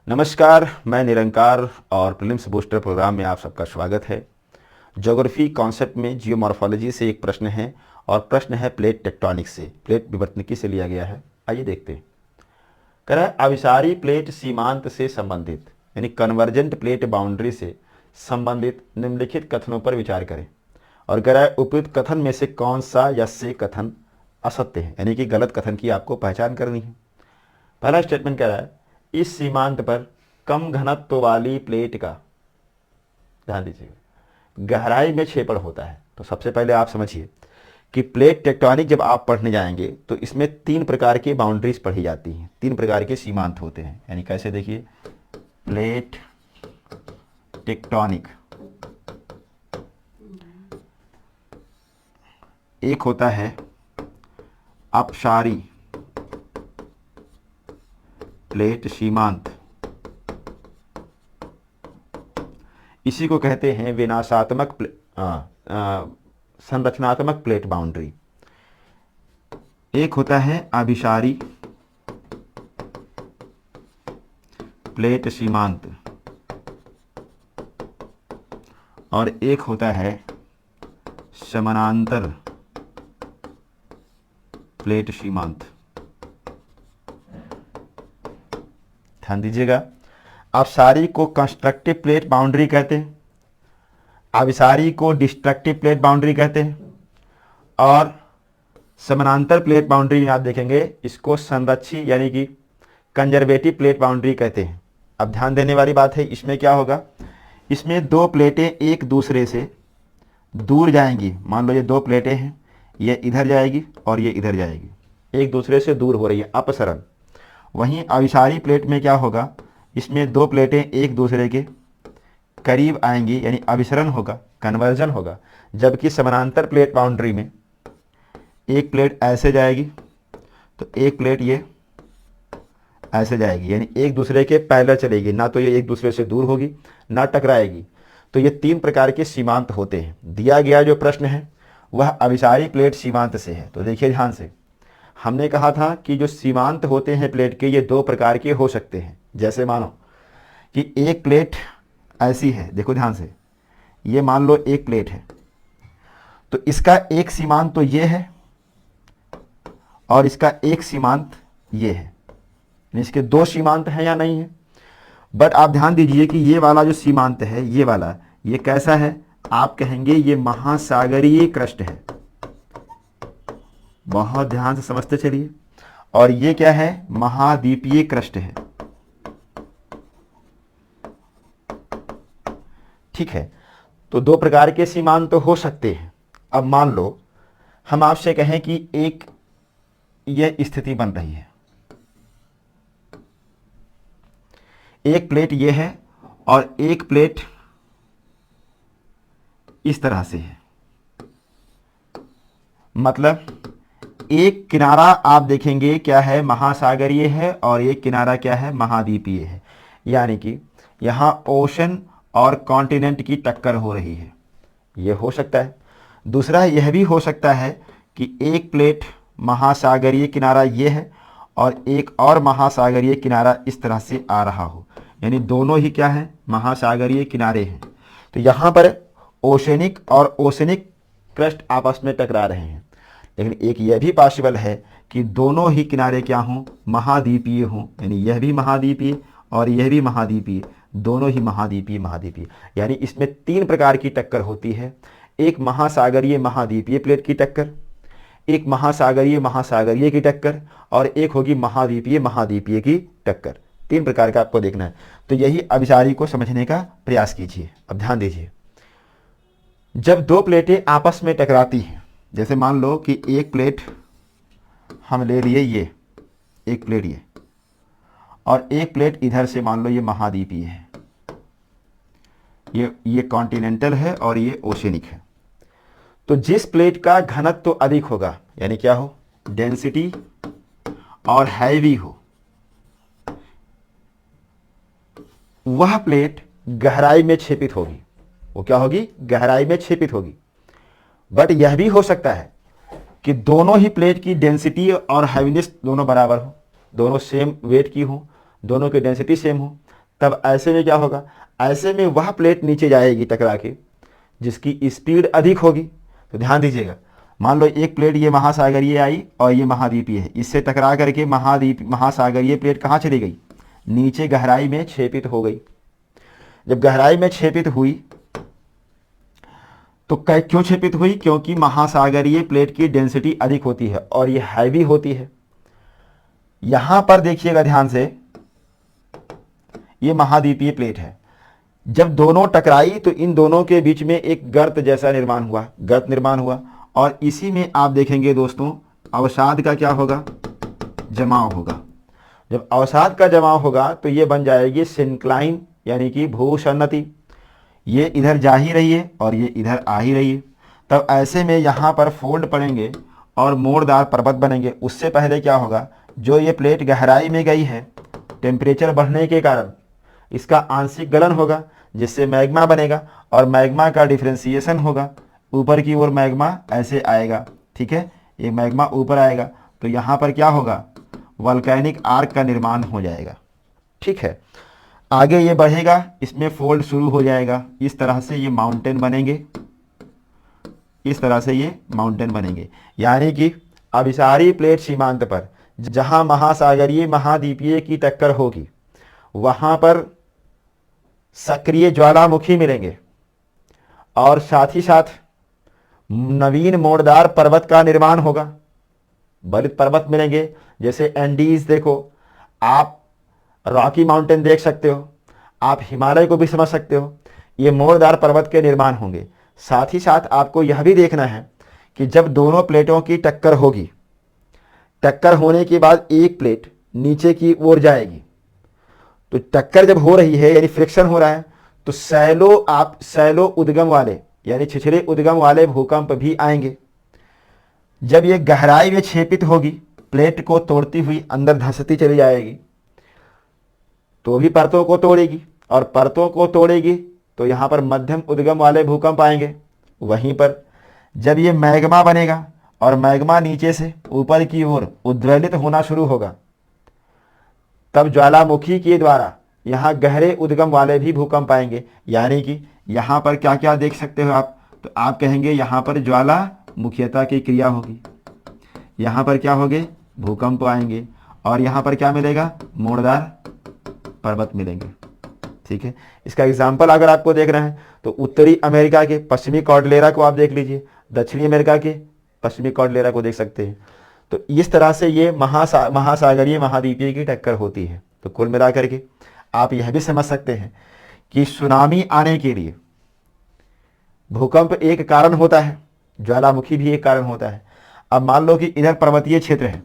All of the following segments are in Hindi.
नमस्कार, मैं निरंकार और प्रीलिम्स बूस्टर प्रोग्राम में आप सबका स्वागत है। ज्योग्राफी कॉन्सेप्ट में जियोमॉर्फोलॉजी से एक प्रश्न है और प्रश्न है प्लेट टेक्टोनिक्स से, प्लेट विवर्तनिकी से लिया गया है। आइए देखते हैं। कह रहा है अभिसारी प्लेट सीमांत से संबंधित यानी कन्वर्जेंट प्लेट बाउंड्री से संबंधित निम्नलिखित कथनों पर विचार करें। और कह रहा है उपयुक्त कथन में से कौन सा या से कथन असत्य है, यानी कि गलत कथन की आपको पहचान करनी है। पहला स्टेटमेंट कह रहा है इस सीमांत पर कम घनत्व वाली प्लेट का, ध्यान दीजिएगा, गहराई में क्षेपण होता है। तो सबसे पहले आप समझिए कि प्लेट टेक्टोनिक जब आप पढ़ने जाएंगे तो इसमें तीन प्रकार की बाउंड्रीज पढ़ी जाती हैं, तीन प्रकार के सीमांत होते हैं। यानी कैसे, देखिए, प्लेट टेक्टोनिक एक होता है अपसारी प्लेट सीमांत, इसी को कहते हैं विनाशात्मक संरचनात्मक प्लेट बाउंड्री। एक होता है अभिसारी प्लेट सीमांत और एक होता है समानांतर प्लेट सीमांत। ध्यान दीजिएगा, अपसारी को कंस्ट्रक्टिव प्लेट बाउंड्री कहते हैं, अभिसारी को डिस्ट्रक्टिव प्लेट बाउंड्री कहते हैं और समानांतर प्लेट बाउंड्री में आप देखेंगे इसको संरक्षी यानी कि कंजर्वेटिव प्लेट बाउंड्री कहते हैं। अब ध्यान देने वाली बात है, इसमें क्या होगा, इसमें दो प्लेटें एक दूसरे से दूर जाएंगी। मान लो ये दो प्लेटें हैं, ये इधर जाएगी और ये इधर जाएगी, एक दूसरे से दूर हो रही है, अपसरण। वहीं अभिसारी प्लेट में क्या होगा, इसमें दो प्लेटें एक दूसरे के करीब आएंगी यानी अभिसरण होगा, कन्वर्जन होगा। जबकि समानांतर प्लेट बाउंड्री में एक प्लेट ऐसे जाएगी तो एक प्लेट ये ऐसे जाएगी, यानी एक दूसरे के पैरेलल चलेगी, ना तो ये एक दूसरे से दूर होगी ना टकराएगी। तो ये तीन प्रकार के सीमांत होते हैं। दिया गया जो प्रश्न है वह अभिसारी प्लेट सीमांत से है। तो देखिए ध्यान से, हमने कहा था कि जो सीमांत होते हैं प्लेट के ये दो प्रकार के हो सकते हैं। जैसे मानो कि एक प्लेट ऐसी है, देखो ध्यान से, ये मान लो एक प्लेट है तो इसका एक सीमांत तो ये है और इसका एक सीमांत ये है, इसके दो सीमांत हैं या नहीं है। बट आप ध्यान दीजिए कि ये वाला जो सीमांत है, ये वाला, ये कैसा है, आप कहेंगे ये महासागरीय क्रस्ट है। बहुत ध्यान से समझते चलिए। और ये क्या है, महाद्वीपीय क्रस्ट है। ठीक है, तो दो प्रकार के सीमांत तो हो सकते हैं। अब मान लो हम आपसे कहें कि एक यह स्थिति बन रही है, एक प्लेट ये है और एक प्लेट इस तरह से है। मतलब एक किनारा आप देखेंगे क्या है, महासागरीय है और एक किनारा क्या है, महाद्वीपीय है। यानी कि यहां ओशन और कॉन्टिनेंट की टक्कर हो रही है, यह हो सकता है। दूसरा यह भी हो सकता है कि एक प्लेट महासागरीय किनारा ये है और एक और महासागरीय किनारा इस तरह से आ रहा हो, यानी दोनों ही क्या है, महासागरीय किनारे हैं। तो यहाँ पर ओशनिक और ओशनिक क्रस्ट आपस में टकरा रहे हैं। लेकिन एक यह भी पॉसिबल है कि दोनों ही किनारे क्या हों, महाद्वीपीय हों, यानी यह भी महाद्वीपीय और यह भी महाद्वीपीय, दोनों ही महाद्वीपीय। यानी इसमें तीन प्रकार की टक्कर होती है। एक महासागरीय महाद्वीपीय प्लेट की टक्कर, एक महासागरीय की टक्कर और एक होगी महाद्वीपीय की टक्कर। तीन प्रकार का आपको देखना है। तो यही अभिसारी को समझने का प्रयास कीजिए। अब ध्यान दीजिए, जब दो प्लेटें आपस में टकराती हैं, जैसे मान लो कि एक प्लेट हम ले लिए, ये एक प्लेट ये, और एक प्लेट इधर से मान लो ये महाद्वीपीय है, ये कॉन्टिनेंटल है और ये ओशनिक है। तो जिस प्लेट का घनत्व तो अधिक होगा, यानी क्या हो, डेंसिटी और हैवी हो, वह प्लेट गहराई में क्षेपित होगी। वो क्या होगी, गहराई में क्षेपित होगी। बट यह भी हो सकता है कि दोनों ही प्लेट की डेंसिटी और हैवीनेस दोनों बराबर हो, दोनों सेम वेट की हो, दोनों की डेंसिटी सेम हो, तब ऐसे में क्या होगा, ऐसे में वह प्लेट नीचे जाएगी टकरा के जिसकी स्पीड अधिक होगी। तो ध्यान दीजिएगा, मान लो एक प्लेट ये महासागरीय आई और ये महाद्वीपीय है, इससे टकरा करके महासागरीय प्लेट कहाँ चली गई, नीचे गहराई में छेपित हो गई। जब गहराई में छेपित हुई तो क्यों छेपित हुई, क्योंकि महासागरीय प्लेट की डेंसिटी अधिक होती है और ये हैवी होती है। यहां पर देखिएगा ध्यान से, ये महाद्वीपीय प्लेट है। जब दोनों टकराई तो इन दोनों के बीच में एक गर्त जैसा गर्त निर्माण हुआ और इसी में आप देखेंगे दोस्तों अवसाद का क्या होगा, जमाव होगा। जब अवसाद का जमाव होगा तो ये बन जाएगी सिंक्लाइन यानी कि भूसन्नति, ये इधर जा ही रही है और ये इधर आ ही रही है। तब ऐसे में यहाँ पर फोल्ड पड़ेंगे और मोड़दार पर्वत बनेंगे। उससे पहले क्या होगा, जो ये प्लेट गहराई में गई है टेम्परेचर बढ़ने के कारण इसका आंशिक गलन होगा जिससे मैग्मा बनेगा और मैग्मा का डिफ्रेंसिएशन होगा, ऊपर की ओर मैग्मा ऐसे आएगा, ठीक है, ये मैग्मा ऊपर आएगा तो यहाँ पर क्या होगा, वोल्केनिक आर्क का निर्माण हो जाएगा। ठीक है, आगे ये बढ़ेगा, इसमें फोल्ड शुरू हो जाएगा, इस तरह से ये माउंटेन बनेंगे, इस तरह से ये माउंटेन बनेंगे। यानी कि अभिसारी प्लेट सीमांत पर जहां महासागरीय महाद्वीपीय की टक्कर होगी वहां पर सक्रिय ज्वालामुखी मिलेंगे और साथ ही साथ नवीन मोड़दार पर्वत का निर्माण होगा, बलित पर्वत मिलेंगे। जैसे एंडीज देखो, आप रॉकी माउंटेन देख सकते हो, आप हिमालय को भी समझ सकते हो, ये मोड़दार पर्वत के निर्माण होंगे। साथ ही साथ आपको यह भी देखना है कि जब दोनों प्लेटों की टक्कर होगी, टक्कर होने के बाद एक प्लेट नीचे की ओर जाएगी, तो टक्कर जब हो रही है यानी फ्रिक्शन हो रहा है तो सैलो उद्गम वाले यानी छिछले उद्गम वाले भूकंप भी आएंगे। जब ये गहराई में छेपित होगी, प्लेट को तोड़ती हुई अंदर धंसती चली जाएगी तो भी परतों को तोड़ेगी और परतों को तोड़ेगी तो यहाँ पर मध्यम उद्गम वाले भूकंप आएंगे। वहीं पर जब ये मैग्मा बनेगा और मैग्मा नीचे से ऊपर की ओर उद्वेलित होना शुरू होगा, तब ज्वालामुखी के द्वारा यहाँ गहरे उद्गम वाले भी भूकंप आएंगे। यानी कि यहाँ पर क्या क्या देख सकते हो आप, तो आप कहेंगे यहाँ पर ज्वालामुखीयता की क्रिया होगी, यहाँ पर क्या होगे, भूकंप आएंगे और यहाँ पर क्या मिलेगा, मोड़दार पर्वत मिलेंगे। ठीक है, इसका एग्जाम्पल अगर आपको देख रहे हैं तो उत्तरी अमेरिका के पश्चिमी कॉर्डलेरा को आप देख लीजिए, दक्षिणी अमेरिका के पश्चिमी कॉर्डलेरा को देख सकते हैं। तो इस तरह से ये महासागरीय महाद्वीपीय की टक्कर होती है। तो कुल मिलाकर के आप यह भी समझ सकते हैं कि सुनामी आने के लिए भूकंप एक कारण होता है, ज्वालामुखी भी एक कारण होता है। अब मान लो कि इधर पर्वतीय क्षेत्र है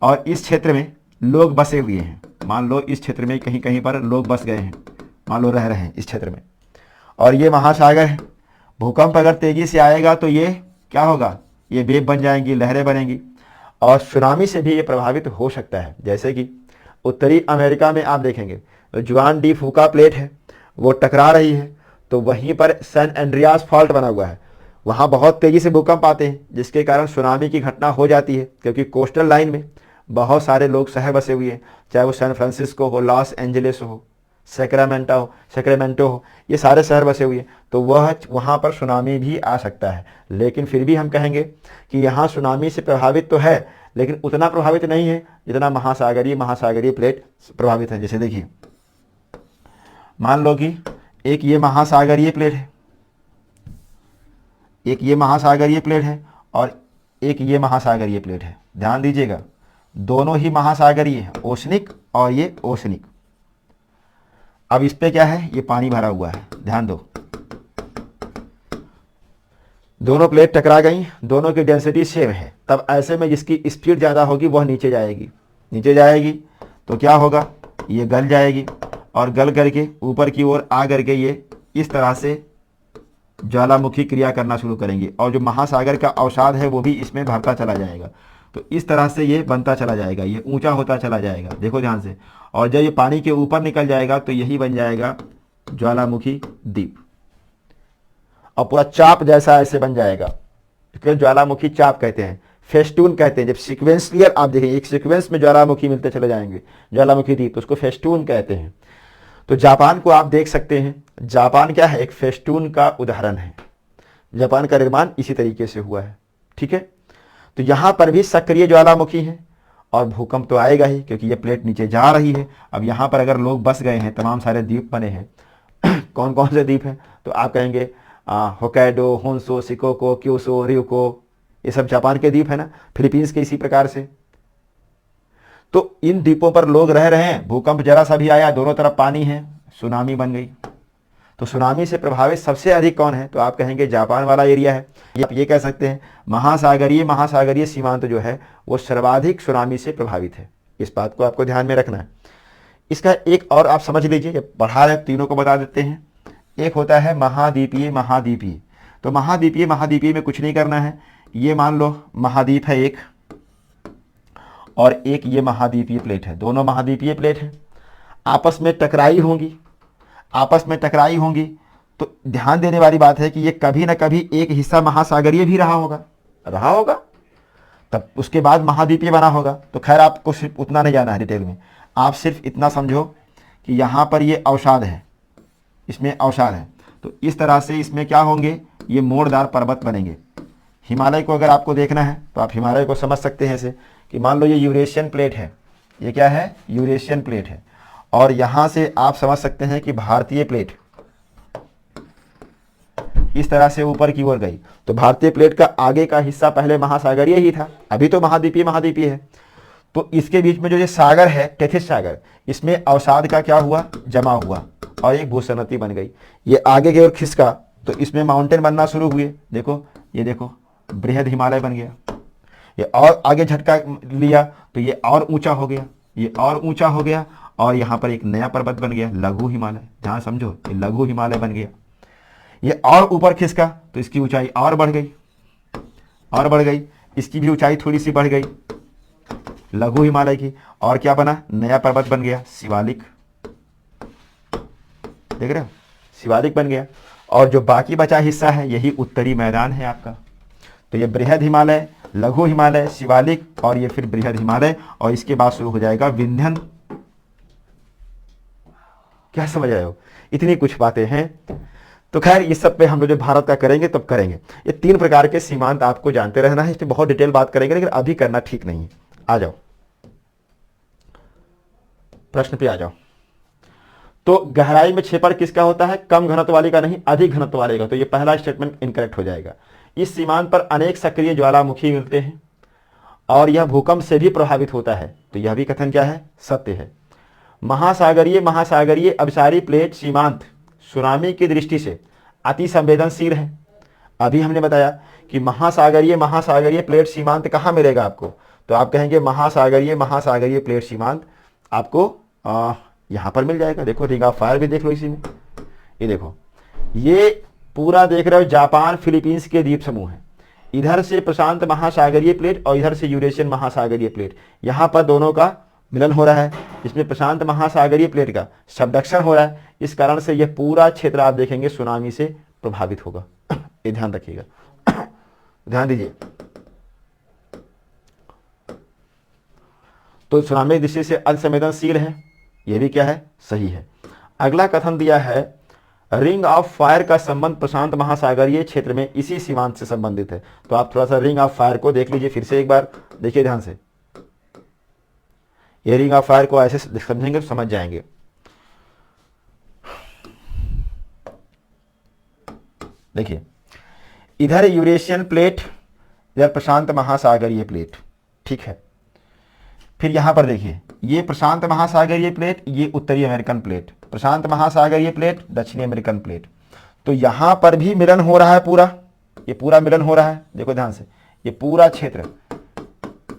और इस क्षेत्र में लोग बसे हुए हैं, मान लो इस क्षेत्र में कहीं कहीं पर लोग बस गए हैं, मान लो रह रहे हैं इस क्षेत्र में, और ये महासागर है। भूकंप अगर तेजी से आएगा तो ये क्या होगा, ये वेव बन जाएंगी, लहरें बनेंगी और सुनामी से भी ये प्रभावित हो सकता है। जैसे कि उत्तरी अमेरिका में आप देखेंगे तो जुआन डी फूका प्लेट है, वो टकरा रही है, तो वहीं पर सैन एंड्रियास फॉल्ट बना हुआ है, वहाँ बहुत तेज़ी से भूकंप आते हैं जिसके कारण सुनामी की घटना हो जाती है। क्योंकि कोस्टल लाइन में बहुत सारे लोग शहर बसे हुए हैं, चाहे वो सैन फ्रांसिस्को हो, लॉस एंजलिस हो, सैक्रामेंटो हो, ये सारे शहर बसे हुए हैं, तो वहाँ पर सुनामी भी आ सकता है। लेकिन फिर भी हम कहेंगे कि यहाँ सुनामी से प्रभावित तो है लेकिन उतना प्रभावित नहीं है जितना महासागरीय प्लेट प्रभावित है। जैसे देखिए, मान लो कि एक ये महासागरीय प्लेट है, एक ये महासागरीय प्लेट है और एक ये महासागरीय प्लेट है। ध्यान दीजिएगा, दोनों ही महासागरीय हैं, ओशनिक और ये ओशनिक। अब इस पे क्या है, ये पानी भरा हुआ है, ध्यान दो, दोनों प्लेट टकरा गई, दोनों की डेंसिटी सेम है। तब ऐसे में जिसकी स्पीड ज़्यादा होगी वह नीचे जाएगी तो क्या होगा, ये गल जाएगी और गल करके ऊपर की ओर आ करके ये इस तरह से ज्वालामुखी क्रिया करना शुरू करेंगे और जो महासागर का अवसाद है वो भी इसमें भरता चला जाएगा। तो इस तरह से ये बनता चला जाएगा, ये ऊंचा होता चला जाएगा, देखो ध्यान से। और जब ये पानी के ऊपर निकल जाएगा तो यही बन जाएगा ज्वालामुखी द्वीप और पूरा चाप जैसा ऐसे बन जाएगा, क्योंकि ज्वालामुखी चाप कहते हैं, फेस्टून कहते हैं। जब सीक्वेंशियल आप देखें, एक सीक्वेंस में ज्वालामुखी मिलते चले जाएंगे, ज्वालामुखी द्वीप, उसको फेस्टून कहते हैं। तो जापान को आप देख सकते हैं, जापान क्या है, एक फेस्टून का उदाहरण है। जापान का निर्माण इसी तरीके से हुआ है, ठीक है। तो यहां पर भी सक्रिय ज्वालामुखी है और भूकंप तो आएगा ही, क्योंकि ये प्लेट नीचे जा रही है। अब यहां पर अगर लोग बस गए हैं, तमाम सारे द्वीप बने हैं कौन कौन से द्वीप हैं, तो आप कहेंगे होक्काइडो, होन्शू, शिकोको, क्यूशू, ryukyu, ये सब जापान के द्वीप है ना, फिलीपींस के इसी प्रकार से। तो इन द्वीपों पर लोग रह रहे हैं, भूकंप जरा सा भी आया, दोनों तरफ पानी है, सुनामी बन गई। तो सुनामी से प्रभावित सबसे अधिक कौन है, तो आप कहेंगे जापान वाला एरिया है। आप ये कह सकते हैं महासागरीय सीमांत जो है वो सर्वाधिक सुनामी से प्रभावित है। इस बात को आपको ध्यान में रखना है। इसका एक और आप समझ लीजिए, पढ़ा रहे तीनों को बता देते हैं। एक होता है महाद्वीपीय। तो महाद्वीपीय में कुछ नहीं करना है। ये मान लो महाद्वीप है एक, और एक ये महाद्वीपीय प्लेट है, दोनों महाद्वीपीय प्लेट है, आपस में टकराई होंगी। तो ध्यान देने वाली बात है कि ये कभी ना कभी एक हिस्सा महासागरीय भी रहा होगा, तब उसके बाद महाद्वीपीय बना होगा। तो खैर आपको सिर्फ उतना नहीं जाना है डिटेल में, आप सिर्फ इतना समझो कि यहाँ पर ये अवसाद है, इसमें अवसाद है। तो इस तरह से इसमें क्या होंगे, ये मोड़दार पर्वत बनेंगे। हिमालय को अगर आपको देखना है तो आप हिमालय को समझ सकते हैं ऐसे कि मान लो ये यूरेशियन प्लेट है, ये क्या है, यूरेशियन प्लेट है, और यहाँ से आप समझ सकते हैं कि भारतीय प्लेट इस तरह से ऊपर की ओर गई। तो भारतीय प्लेट का आगे का हिस्सा पहले महासागरीय ही था, अभी तो महाद्वीपीय है। तो इसके बीच में जो ये सागर है, टेथिस सागर, इसमें अवसाद का क्या हुआ, जमा हुआ और एक भूसन्नति बन गई। ये आगे की ओर खिसका तो इसमें माउंटेन बनना शुरू हुए। देखो, ये देखो, बृहद हिमालय बन गया। ये और आगे झटका लिया तो ये और ऊंचा हो गया, ये और ऊंचा हो गया, और यहाँ पर एक नया पर्वत बन गया, लघु हिमालय। ध्यान समझो, ये लघु हिमालय बन गया। ये और ऊपर खिसका तो इसकी ऊंचाई और बढ़ गई, इसकी भी ऊंचाई थोड़ी सी बढ़ गई, लघु हिमालय की। और क्या बना, नया पर्वत बन गया, शिवालिक। देख रहे हो, शिवालिक बन गया। और जो बाकी बचा हिस्सा है यही उत्तरी मैदान है आपका। तो ये बृहद हिमालय, लघु हिमालय, शिवालिक और ये फिर बृहद हिमालय, और इसके बाद शुरू हो जाएगा विंध्यन। क्या समझ आए हो, इतनी कुछ बातें हैं। तो खैर इस सब पे हम लोग जो भारत का करेंगे तब करेंगे। ये 3 प्रकार के सीमांत आपको जानते रहना है, इस पर बहुत डिटेल बात करेंगे, लेकिन अभी करना ठीक नहीं है। आ जाओ प्रश्न पे आ जाओ। तो गहराई में क्षेपण किसका होता है, कम घनत्व वाले का नहीं, अधिक घनत्व वाले का। तो ये पहला स्टेटमेंट इनकरेक्ट हो जाएगा। इस सीमांत पर अनेक सक्रिय ज्वालामुखी मिलते हैं और यह भूकंप से भी प्रभावित होता है। तो यह भी कथन क्या है, सत्य है। महासागरीय अभिसारी प्लेट सीमांत सुनामी की दृष्टि से अति संवेदनशील है। अभी हमने बताया कि महासागरीय प्लेट सीमांत कहाँ मिलेगा आपको, तो आप कहेंगे महासागरीय प्लेट सीमांत आपको यहाँ पर मिल जाएगा। देखो रिंग ऑफ फायर भी देख लो इसी में, ये देखो, ये पूरा देख रहे हो जापान फिलीपींस के द्वीप समूह है। इधर से प्रशांत महासागरीय प्लेट और इधर से यूरेशियन महासागरीय प्लेट, यहाँ पर दोनों का मिलन हो रहा है। इसमें प्रशांत महासागरीय प्लेट का सबडक्शन हो रहा है, इस कारण से यह पूरा क्षेत्र आप देखेंगे सुनामी से प्रभावित होगा। ये ध्यान रखिएगा, ध्यान दीजिए। तो सुनामी दृष्टि से अतिसंवेदनशील है, यह भी क्या है, सही है। अगला कथन दिया है, रिंग ऑफ फायर का संबंध प्रशांत महासागरीय क्षेत्र में इसी सीमांत से संबंधित है। तो आप थोड़ा सा रिंग ऑफ फायर को देख लीजिए, फिर से एक बार देखिए ध्यान से। ये रिंग ऑफ फायर को ऐसे समझेंगे तो समझ जाएंगे। देखिए, इधर यूरेशियन प्लेट, इधर प्रशांत महासागरीय प्लेट, ठीक है। फिर यहां पर देखिए, ये प्रशांत महासागरीय प्लेट, ये उत्तरी अमेरिकन प्लेट, प्रशांत महासागरीय प्लेट, दक्षिणी अमेरिकन प्लेट। तो यहां पर भी मिलन हो रहा है पूरा, ये पूरा मिलन हो रहा है। देखो ध्यान से, ये पूरा क्षेत्र,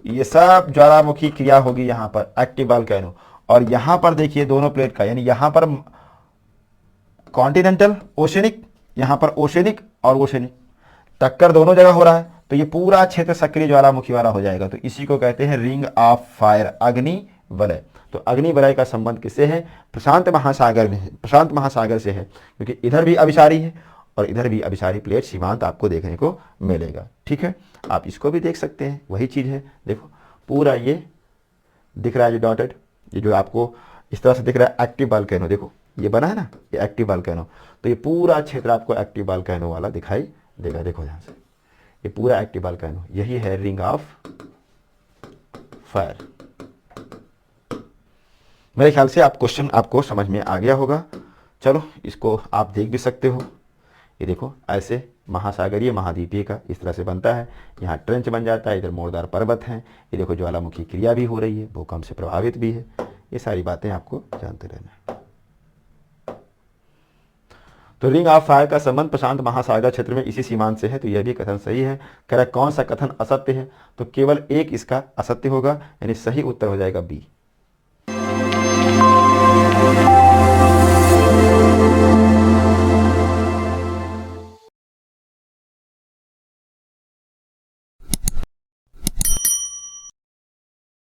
ये सब ज्वालामुखी क्रिया होगी यहाँ पर, एक्टिव वोल्केनो। और यहाँ पर देखिए दोनों प्लेट का, यानी यहाँ पर कॉन्टिनेंटल ओशनिक, यहाँ पर ओशनिक और ओशनिक टक्कर दोनों जगह हो रहा है। तो ये पूरा क्षेत्र सक्रिय ज्वालामुखी वाला हो जाएगा। तो इसी को कहते हैं रिंग ऑफ फायर, अग्नि वलय। तो अग्नि वलय का संबंध किससे है, प्रशांत महासागर से है, क्योंकि इधर भी अभिसारी है और इधर भी अभिसारी प्लेट सीमांत आपको देखने को मिलेगा। ठीक है, आप इसको भी देख सकते हैं, वही चीज़ है। देखो पूरा ये दिख रहा है, जो डॉटेड, ये जो आपको इस तरह से दिख रहा है एक्टिव वोल्केनो। देखो ये बना है ना, ये एक्टिव वॉल्केनो। तो ये पूरा क्षेत्र आपको एक्टिव वॉल्केनो वाला दिखाई देगा। देखो ध्यान से, ये पूरा एक्टिव वॉल्केनो, यही है रिंग ऑफ फायर। मेरे ख्याल से आप क्वेश्चन आपको समझ में आ गया होगा। चलो इसको आप देख भी सकते हो। ये देखो ऐसे महासागरीय महाद्वीपीय का इस तरह से बनता है। यहाँ ट्रेंच बन जाता है, इधर मोरदार पर्वत हैं। ये देखो ज्वालामुखी क्रिया भी हो रही है, भूकंप से प्रभावित भी है। ये सारी बातें आपको जानते रहना है। तो रिंग ऑफ फायर का संबंध प्रशांत महासागर क्षेत्र में इसी सीमांत से है, तो यह भी कथन सही है। कह रहा कौन सा कथन असत्य है, तो केवल एक इसका असत्य होगा, यानी सही उत्तर हो जाएगा बी।